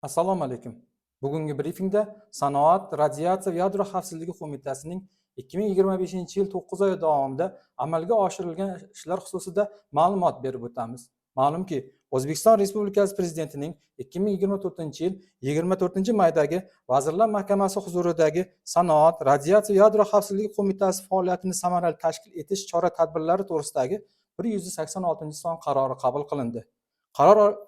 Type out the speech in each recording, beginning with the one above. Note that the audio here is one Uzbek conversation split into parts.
Assalomu alaykum. Bugungi brifingda Sanoat, radiatsiya va yadro xavfsizligi qo'mitasining 2025-yil 9 oy davomida amalga oshirilgan ishlar xususida ma'lumot berib o'tamiz. Ma'lumki, O'zbekiston Respublikasi Prezidentining 2024-yil 24-maydagi Vazirlar Mahkamasi huzuridagi Sanoat, radiatsiya va yadro xavfsizligi qo'mitasi faoliyatini samarali tashkil etish chora-tadbirlari to'g'risidagi 186-son qarori qabul qilindi.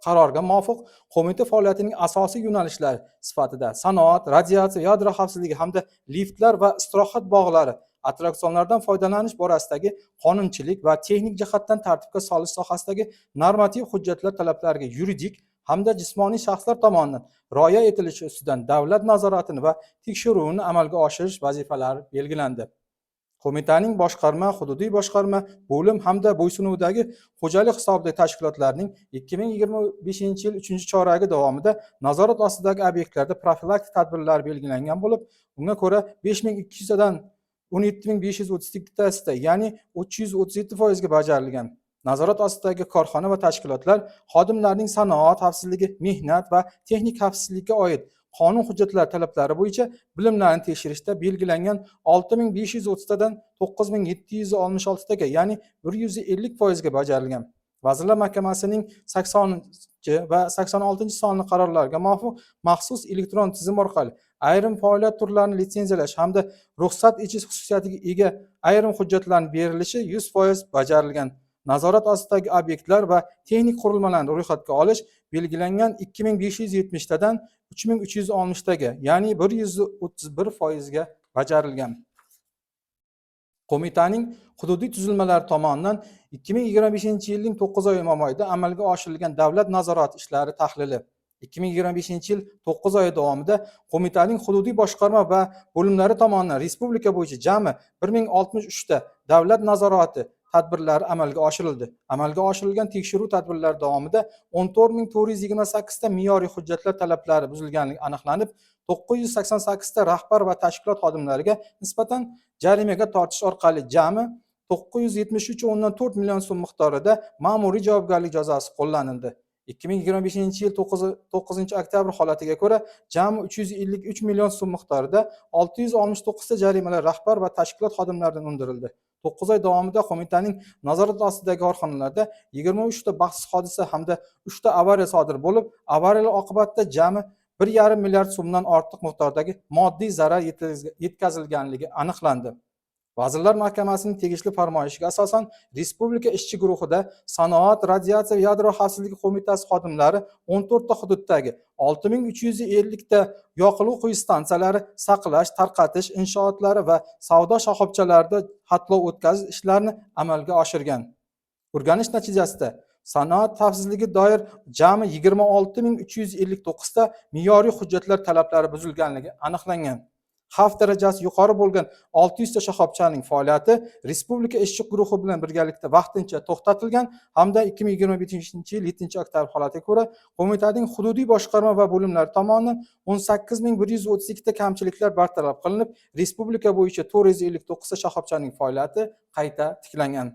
Qarorga muvofiq qo'mita faoliyatining asosiy yo'nalishlari sifatida sanoat, radiatsiya, yadro xavfsizligi hamda liftlar va istirohat bog'lari, attraksionlardan foydalanish borasidagi qonunchilik va texnik jihatdan tartibga solish sohasidagi normativ hujjatlar talablariga yuridik hamda jismoniy shaxslar tomonidan rioya etilishi ustidan davlat nazoratini va tekshiruvini amalga oshirish vazifalari belgilandi. Qo'mitaning boshqarma, hududiy boshqarma, bo'lim hamda bo'ysunuvdagi xo'jalik hisobidagi tashkilotlarning 2025-yil 3-choragi davomida nazorat ostidagi obyektlarda profilaktik tadbirlar belgilangan bo'lib, unga ko'ra 5200 dan 17532 tasida, ya'ni 337% ga bajarilgan. Nazorat ostidagi korxona va tashkilotlar xodimlarining sanoat xavfsizligi, mehnat va texnik xavfsizlikka oid qonun hujjatlari talablari bo'yicha bilimlarini tekshirishda belgilangan 6530 dan 9766 ga, ya'ni 150% ga bajarilgan. Vazirlar Mahkamasining 80 va 86 sonli qarorlariga muvofiq maxsus elektron tizim orqali ayrim faoliyat turlarini litsenziyalash hamda ruxsat etish xususiyatiga ega ayrim hujjatlarning berilishi 100% bajarilgan. Nazorat ostidagi obyektlar va texnik qurilmalarni ro'yxatga olish belgilangan 2570 dan 3360 ga, ya'ni 131% ga bajarilgan. Qo'mitaning hududiy tuzilmalari tomonidan 2025-yilning 9 oy mobaynida amalga oshirilgan davlat nazorati ishlari tahlili. 2025-yil 9 oy davomida qo'mitaning hududiy boshqarma va bo'limlari tomonidan respublika bo'yicha jami 1063 ta davlat nazorati tadbirlari amalga oshirildi. Amalga oshirilgan tekshiruv tadbirlari davomida 14428 ta me'yoriy hujjatlar talablari buzilganligi aniqlanib, 988 ta rahbar va tashkilot xodimlariga nisbatan jarimaga tortish orqali jami 973.4 million so'm miqdorida ma'muriy javobgarlik jazosi qo'llanildi. 2025-yil 9 oktyabr holatiga ko'ra jami 353 million so'm miqdorida 669 ta jarimalar rahbar va tashkilot xodimlaridan undirildi. 9 oy davomida qo'mitaning nazorat ostidagi korxonalarda 23 ta baxtsiz hodisa hamda 3 ta avariya sodir bo'lib, avariyalar oqibatida jami 1,5 milliard so'mdan ortiq miqdordagi moddiy zarar yetkazilganligi aniqlandi. Vazirlar Mahkamasining tegishli farmoyishiga asosan respublika ishchi guruhida Sanoat, radiatsiya va yadro xavfsizligi qo'mitasi xodimlari 14 ta hududdagi 6350 ta yoqilg'i quyish stansiyalari, saqlash, tarqatish inshootlari va savdo shoxobchalarida xatlov o'tkazish ishlarini amalga oshirgan. O'rganish natijasida sanoat xavfsizligiga doir jami 26359 ta me'yoriy hujjatlar talablari buzilganligi aniqlangan. Xavf darajasi yuqori bo'lgan 600 ta shoxobchaning faoliyati respublika ishchi guruhi bilan birgalikda vaqtincha to'xtatilgan hamda 2025-yil 7-oktyabr holatiga ko'ra qo'mitaning hududiy boshqarma va bo'limlari tomonidan 18132 ta kamchiliklar bartaraf qilinib, respublika bo'yicha 459 ta shoxobchaning faoliyati qayta tiklangan.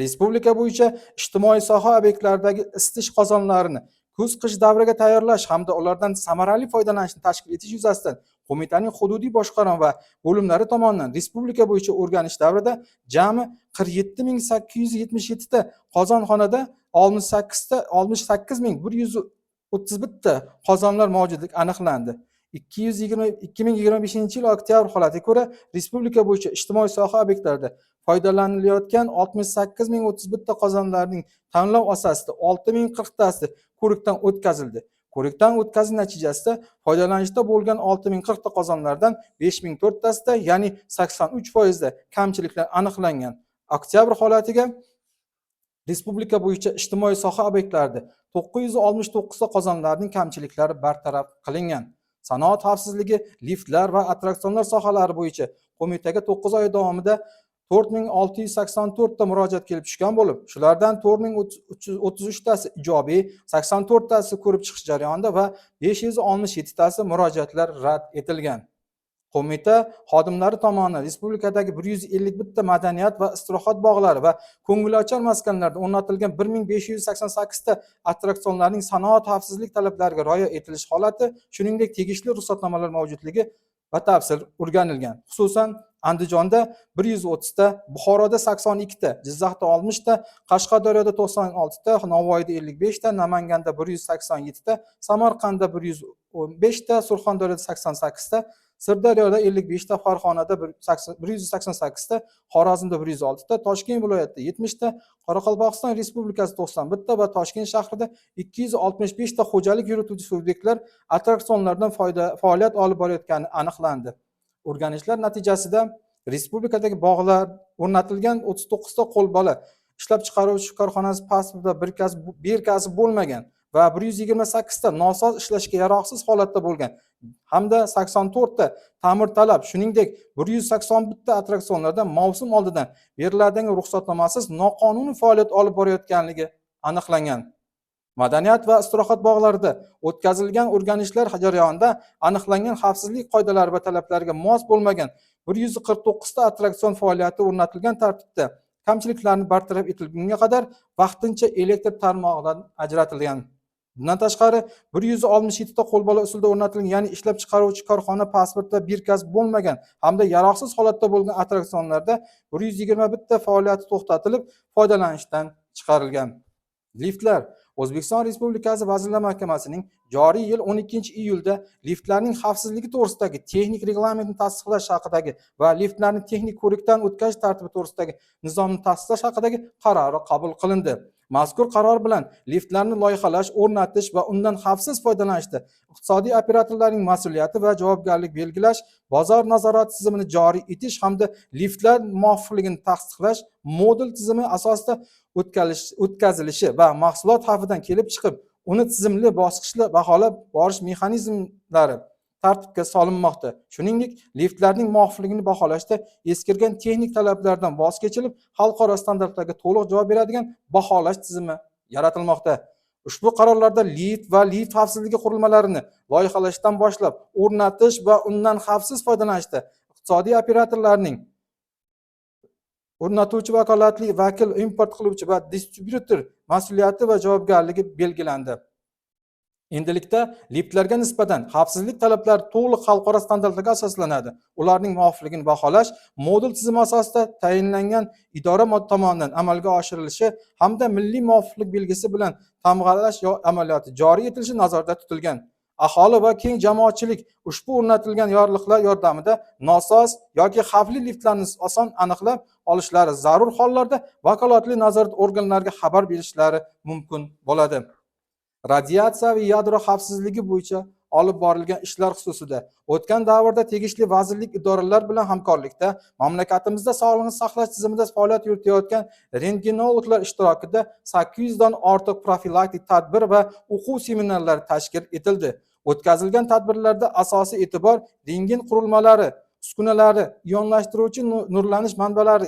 Respublika bo'yicha ijtimoiy soha obyektlaridagi isitish qozonlarini kuz-qish davriga tayyorlash hamda ulardan samarali foydalanishni tashkil etish yuzasidan qo'mitaning hududiy boshqarma va bo'limlari tomonidan respublika bo'yicha o'rganish davrida jami 47877 ta qozonxonada 68131 ta qozonlar mavjudligi aniqlandi. 2025-yil oktyabr holatiga ko'ra respublika bo'yicha ijtimoiy soha obyektlarida foydalanilayotgan 68031 ta qozonlarning tanlov asosida 6040 tasi ko'rikdan o'tkazildi. Ko'rikdan o'tkazish natijasida foydalanishda bo'lgan 6040 ta qozonlardan 5004 tasida, ya'ni 83% da kamchiliklar aniqlangan. Oktyabr holatiga respublika bo'yicha ijtimoiy soha obyektlarida 969 ta qozonlarning kamchiliklari bartaraf qilingan. Sanoat xavfsizligi, liftlar va attraksionlar sohalari bo'yicha qo'mitaga 9 oy davomida 4684 ta murojaat kelib tushgan bo'lib, shulardan 4033 tasi ijobiy, 84 tasi ko'rib chiqish jarayonida va 567 tasi murojaatlar rad etilgan. Qo'mita xodimlari tomonidan respublikadagi 151 ta madaniyat va istirohat bog'lari va ko'ngilochar maskanlarda o'rnatilgan 1588 ta attraksionlarning sanoat xavfsizlik talablariga rioya etilish holati, shuningdek tegishli ruxsatnomalar mavjudligi batafsil o'rganilgan. Xususan, Andijonda 130 ta, Buxoroda 82 ta, Jizzaxda 60 ta, Qashqadaryoda 96 ta, Navoiyda 55 ta, Namanganda 187 ta, Samarqandda 115 ta, Surxondaryoda 88 ta, Sirdaryoda 55 ta, Farg'onada 188 ta, Xorazmda 106 ta, Toshkent viloyatida 70 ta, Qoraqalpog'iston Respublikasi 91 ta va Toshkent shahrida 265 ta xo'jalik yurituvchi subyektlar attraksionlardan faoliyat olib borayotgani aniqlandi. O'rganishlar natijasida respublikadagi bog'lar o'rnatilgan 39 ta qo'lbola ishlab chiqaruvchi korxonasi pasportida birkasi bo'lmagan va 128 ta nosoz ishlashga yaroqsiz holatda bo'lgan hamda 84 ta ta'mirtalab, shuningdek 181 ta attraksionlarda mavsum oldidan beriladigan ruxsatnomasiz noqonuniy faoliyat olib borayotganligi aniqlangan. Madaniyat va istirohat bog'larida o'tkazilgan o'rganishlar jarayonida aniqlangan xavfsizlik qoidalari va talablariga mos bo'lmagan 149 ta attraksion faoliyati o'rnatilgan tartibda kamchiliklarni bartaraf etilgunga qadar vaqtincha elektr tarmog'idan ajratilgan. Bundan tashqari 167 ta qo'lbola usulda o'rnatilgan, ya'ni ishlab chiqaruvchi korxona pasportida birkasb bo'lmagan hamda yaroqsiz holatda bo'lgan attraksionlarda 121 ta faoliyati to'xtatilib, foydalanishdan chiqarilgan. Liftlar. O'zbekiston Respublikasi Vazirlar Mahkamasining joriy yil 12-iyulda liftlarning xavfsizligi to'g'risidagi texnik reglamentni tasdiqlash haqidagi va liftlarni texnik ko'rikdan o'tkazish tartibi to'g'risidagi nizomni tasdiqlash haqidagi qarori qabul qilindi. Mazkur qaror bilan liftlarni loyihalash, o'rnatish va undan xavfsiz foydalanishda iqtisodiy operatorlarning mas'uliyati va javobgarligi belgilash, bozor nazorati tizimini joriy etish hamda liftlar muvofiqligini tasdiqlash modul tizimi asosida o'tkazilishi va mahsulot xavfidan kelib chiqib, uni tizimli bosqichli baholab borish mexanizmlari tartibga solinmoqda. Shuningdek, liftlarning muvofiqligini baholashda eskirgan texnik talablardan voz kechilib, xalqaro standartlarga to'liq javob beradigan baholash tizimi yaratilmoqda. Ushbu qarorlarda lift va lift xavfsizligi qurilmalarini loyihalashdan boshlab o'rnatish va undan xavfsiz foydalanishda iqtisodiy operatorlarning o'rnatuvchi, vakolatli vakil, import qiluvchi va distribyutor mas'uliyati va javobgarligi belgilandi. Endilikda liftlarga nisbatan xavfsizlik talablari to'liq xalqaro standartlarga asoslanadi. Ularning muvofiqligini baholash modul tizimi asosida tayinlangan idora tomonidan amalga oshirilishi hamda milliy muvofiqlik belgisi bilan tamg'alash amaliyoti joriy etilishi nazarda tutilgan. Aholi va keng jamoatchilik ushbu o'rnatilgan yorliqlar yordamida nosoz yoki xavfli liftlarni oson aniqlab olishlari, zarur hollarda vakolatli nazorat organlariga xabar berishlari mumkin bo'ladi. Radiatsiya va yadro xavfsizligi bo'yicha olib borilgan ishlar xususida o'tgan davrda tegishli vazirlik idoralar bilan hamkorlikda mamlakatimizda sog'liqni saqlash tizimida faoliyat yuritayotgan rentgenologlar ishtirokida 800 dan ortiq profilaktik tadbir va o'quv seminarlari tashkil etildi. O'tkazilgan tadbirlarda asosiy e'tibor rentgen qurilmalari, uskunalari, ionlashtiruvchi nurlanish manbalari,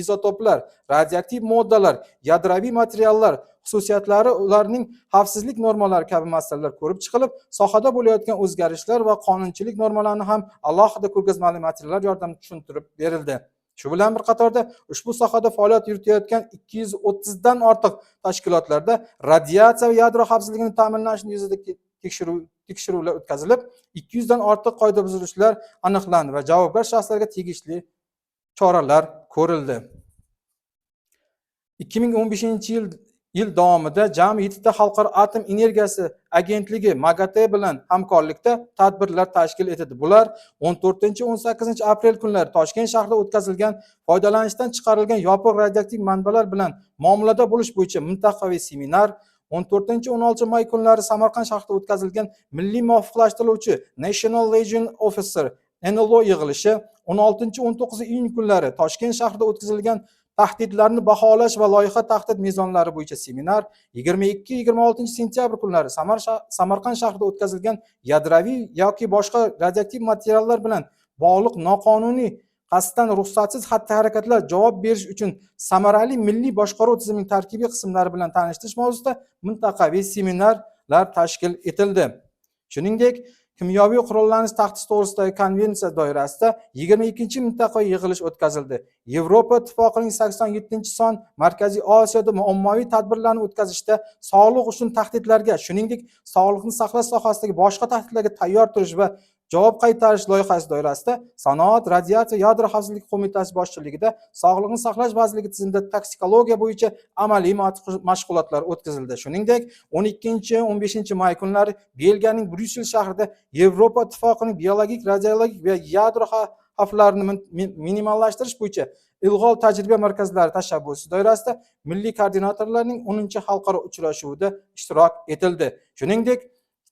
izotoplar, radioaktiv moddalar, yadroviy materiallar xususiyatlari, ularning xavfsizlik normalari kabi masalalar ko'rib chiqilib, sohada bo'layotgan o'zgarishlar va qonunchilik normalarini ham alohida ko'rgazmali materiallar yordamida tushuntirib berildi. Shu bilan bir qatorda ushbu sohada faoliyat yuritayotgan 230 dan ortiq tashkilotlarda radiatsiya va yadro xavfsizligini ta'minlashni yuzasidan tekshiruvlar o'tkazilib, 200 dan ortiq qoidabuzilishlar aniqlandi va javobgar shaxslarga tegishli choralar ko'rildi. 2015-yil davomida jami 7 ta Xalqaro atom energiyasi agentligi MAGATE bilan hamkorlikda tadbirlar tashkil etildi. Bular 14-18 aprel kunlari Toshkent shahrida o'tkazilgan foydalanishdan chiqarilgan yopiq radioaktiv manbalar bilan muomalada bo'lish bo'yicha mintaqaviy seminar, 14-16 may kunlari Samarqand shahrida o'tkazilgan milliy muvofiqlashtiruvchi National Legion Officer NLO yig'ilishi, 16-19 iyun kunlari Toshkent shahrida o'tkazilgan tahdidlarni baholash va loyiha tahdid mezonlari bo'yicha seminar, 22-26 sentyabr kunlari Samarqand shahrida o'tkazilgan yadroviy yoki boshqa radioaktiv materiallar bilan bog'liq noqonuniy qasddan ruxsatsiz xatti-harakatlar javob berish uchun samarali milliy boshqaruv tizimining tarkibiy qismlari bilan tanishtirish mavzusida mintaqaviy seminarlar tashkil etildi. Shuningdek, kimyoviy qurollanish tahdidi to'g'risidagi konvensiya doirasida 22-chi mintaqaviy yig'ilish o'tkazildi. Yevropa Ittifoqining 87-son Markaziy Osiyoda ommaviy tadbirlarni o'tkazishda sog'liq uchun tahdidlarga, shuningdek, sog'liqni saqlash sohasidagi boshqa tahdidlarga tayyor turish va javob qaytarish loyihasi doirasida Sanoat, radiatsiya, yadro xavfsizligi qo'mitasi boshchiligida Sog'liqni saqlash vazirligi tizimida toksikologiya bo'yicha amaliy mashg'ulotlar o'tkazildi. Shuningdek, 12-15 may kunlari Belgiyaning Bryussel shahrida Yevropa Ittifoqining biologik, radiologik va yadro xavflarini minimallashtirish bo'yicha ilg'or tajriba markazlari tashabbusi doirasida milliy koordinatorlarning 10-xalqaro uchrashuvida ishtirok etildi. Shuningdek,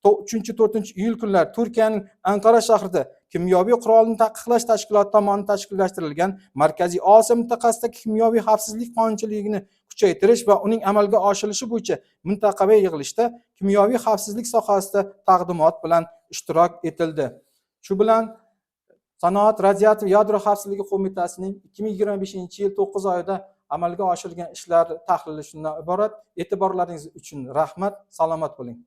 3-4 iyul kunlari Turkiyaning Ankara shahrida kimyoviy qurolni taqiqlash tashkiloti tomonidan tashkillashtirilgan Markaziy Osiyo mintaqasidagi kimyoviy xavfsizlik qonunchiligini kuchaytirish va uning amalga oshirilishi bo'yicha mintaqaviy yig'ilishda kimyoviy xavfsizlik sohasida taqdimot bilan ishtirok etildi. Shu bilan Sanoat, radiatsiya, yadro xavfsizligi qo'mitasining 2025-yil 9 oyida amalga oshirilgan ishlar tahlili shundan iborat. E'tiborlaringiz uchun rahmat. Salomat bo'ling.